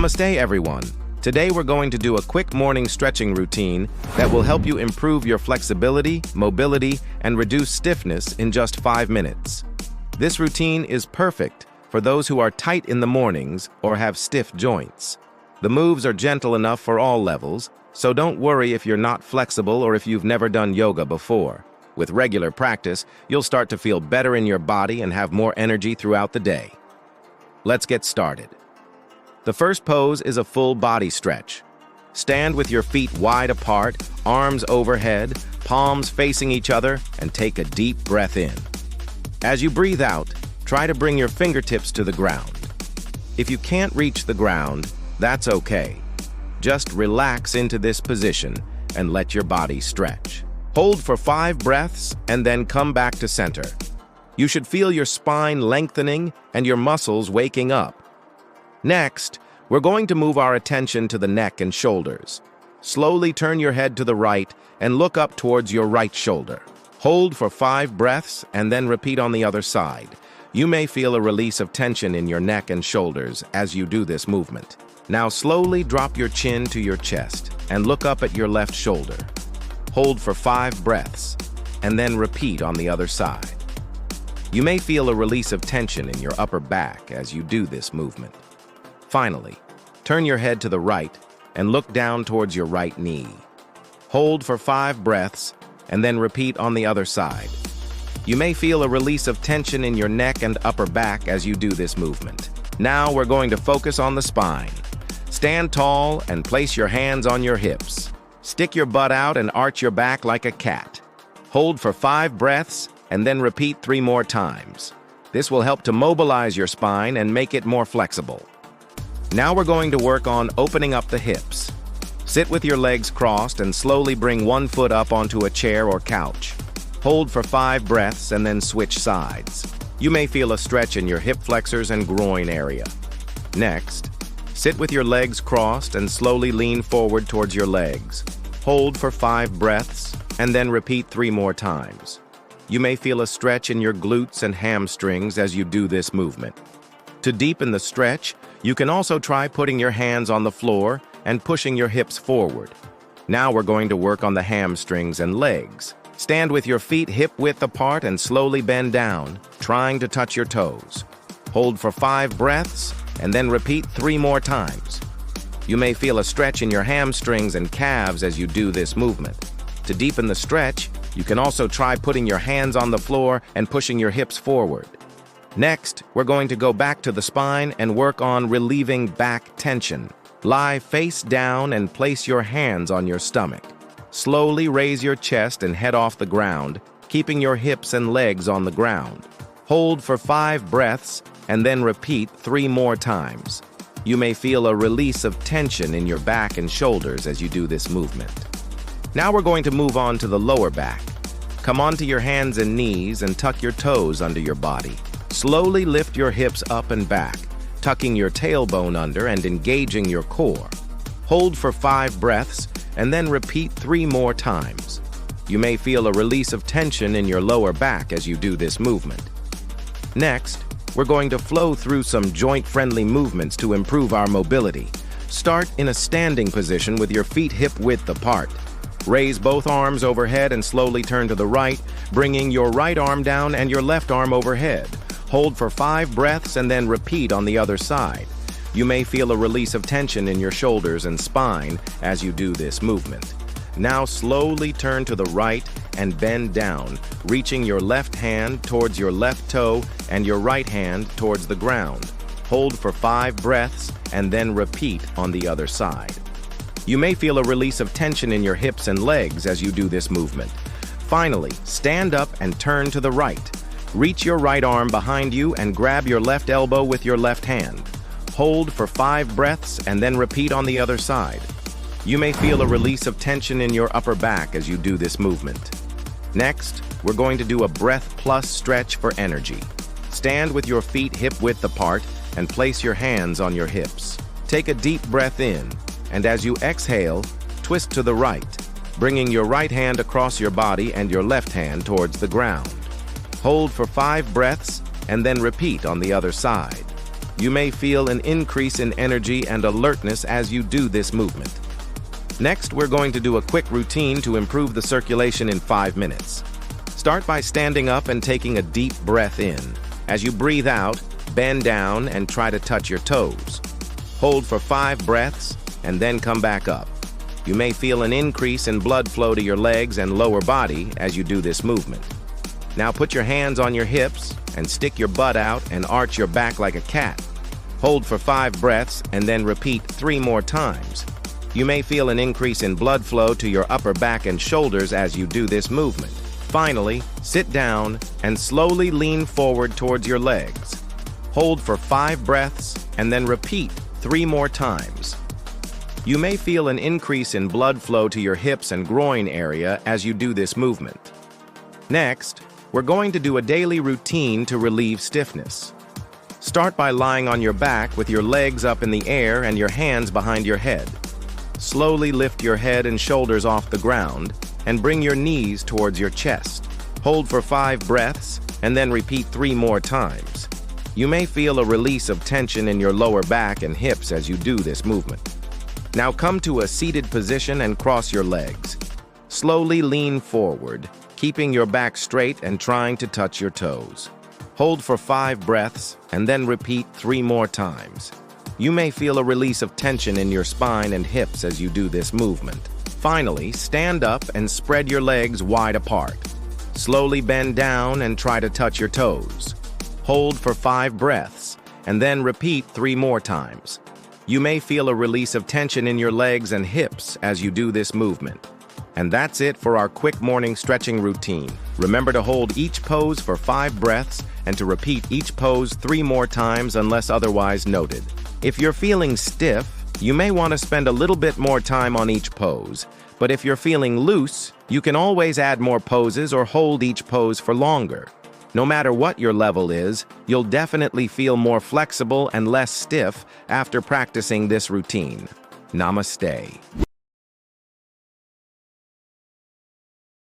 Namaste, everyone. Today we're going to do a quick morning stretching routine that will help you improve your flexibility, mobility, and reduce stiffness in just 5 minutes. This routine is perfect for those who are tight in the mornings or have stiff joints. The moves are gentle enough for all levels, so don't worry if you're not flexible or if you've never done yoga before. With regular practice, you'll start to feel better in your body and have more energy throughout the day. Let's get started. The first pose is a full body stretch. Stand with your feet wide apart, arms overhead, palms facing each other, and take a deep breath in. As you breathe out, try to bring your fingertips to the ground. If you can't reach the ground, that's okay. Just relax into this position and let your body stretch. Hold for 5 breaths and then come back to center. You should feel your spine lengthening and your muscles waking up. Next, we're going to move our attention to the neck and shoulders. Slowly turn your head to the right and look up towards your right shoulder. Hold for 5 breaths and then repeat on the other side. You may feel a release of tension in your neck and shoulders as you do this movement. Now slowly drop your chin to your chest and look up at your left shoulder. Hold for 5 breaths and then repeat on the other side. You may feel a release of tension in your upper back as you do this movement. Finally, turn your head to the right and look down towards your right knee. Hold for 5 breaths and then repeat on the other side. You may feel a release of tension in your neck and upper back as you do this movement. Now we're going to focus on the spine. Stand tall and place your hands on your hips. Stick your butt out and arch your back like a cat. Hold for 5 breaths and then repeat 3 more times. This will help to mobilize your spine and make it more flexible. Now we're going to work on opening up the hips. Sit with your legs crossed and slowly bring one foot up onto a chair or couch. Hold for 5 breaths and then switch sides. You may feel a stretch in your hip flexors and groin area. Next, sit with your legs crossed and slowly lean forward towards your legs. Hold for 5 breaths and then repeat 3 more times. You may feel a stretch in your glutes and hamstrings as you do this movement. To deepen the stretch, you can also try putting your hands on the floor and pushing your hips forward. Now we're going to work on the hamstrings and legs. Stand with your feet hip-width apart and slowly bend down, trying to touch your toes. Hold for 5 breaths and then repeat 3 more times. You may feel a stretch in your hamstrings and calves as you do this movement. To deepen the stretch, you can also try putting your hands on the floor and pushing your hips forward. Next, we're going to go back to the spine and work on relieving back tension. Lie face down and place your hands on your stomach. Slowly raise your chest and head off the ground, keeping your hips and legs on the ground. Hold for 5 breaths and then repeat 3 more times. You may feel a release of tension in your back and shoulders as you do this movement. Now we're going to move on to the lower back. Come onto your hands and knees and tuck your toes under your body. Slowly lift your hips up and back, tucking your tailbone under and engaging your core. Hold for 5 breaths and then repeat 3 more times. You may feel a release of tension in your lower back as you do this movement. Next, we're going to flow through some joint-friendly movements to improve our mobility. Start in a standing position with your feet hip-width apart. Raise both arms overhead and slowly turn to the right, bringing your right arm down and your left arm overhead. Hold for 5 breaths and then repeat on the other side. You may feel a release of tension in your shoulders and spine as you do this movement. Now slowly turn to the right and bend down, reaching your left hand towards your left toe and your right hand towards the ground. Hold for 5 breaths and then repeat on the other side. You may feel a release of tension in your hips and legs as you do this movement. Finally, stand up and turn to the right. Reach your right arm behind you and grab your left elbow with your left hand. Hold for 5 breaths and then repeat on the other side. You may feel a release of tension in your upper back as you do this movement. Next, we're going to do a breath plus stretch for energy. Stand with your feet hip-width apart and place your hands on your hips. Take a deep breath in, and as you exhale, twist to the right, bringing your right hand across your body and your left hand towards the ground. Hold for 5 breaths and then repeat on the other side. You may feel an increase in energy and alertness as you do this movement. Next, we're going to do a quick routine to improve the circulation in 5 minutes. Start by standing up and taking a deep breath in. As you breathe out, bend down and try to touch your toes. Hold for 5 breaths and then come back up. You may feel an increase in blood flow to your legs and lower body as you do this movement. Now put your hands on your hips and stick your butt out and arch your back like a cat. Hold for 5 breaths and then repeat 3 more times. You may feel an increase in blood flow to your upper back and shoulders as you do this movement. Finally, sit down and slowly lean forward towards your legs. Hold for 5 breaths and then repeat 3 more times. You may feel an increase in blood flow to your hips and groin area as you do this movement. Next, we're going to do a daily routine to relieve stiffness. Start by lying on your back with your legs up in the air and your hands behind your head. Slowly lift your head and shoulders off the ground and bring your knees towards your chest. Hold for 5 breaths and then repeat 3 more times. You may feel a release of tension in your lower back and hips as you do this movement. Now come to a seated position and cross your legs. Slowly lean forward, keeping your back straight and trying to touch your toes. Hold for 5 breaths and then repeat 3 more times. You may feel a release of tension in your spine and hips as you do this movement. Finally, stand up and spread your legs wide apart. Slowly bend down and try to touch your toes. Hold for 5 breaths and then repeat 3 more times. You may feel a release of tension in your legs and hips as you do this movement. And that's it for our quick morning stretching routine. Remember to hold each pose for 5 breaths and to repeat each pose 3 more times unless otherwise noted. If you're feeling stiff, you may want to spend a little bit more time on each pose. But if you're feeling loose, you can always add more poses or hold each pose for longer. No matter what your level is, you'll definitely feel more flexible and less stiff after practicing this routine. Namaste.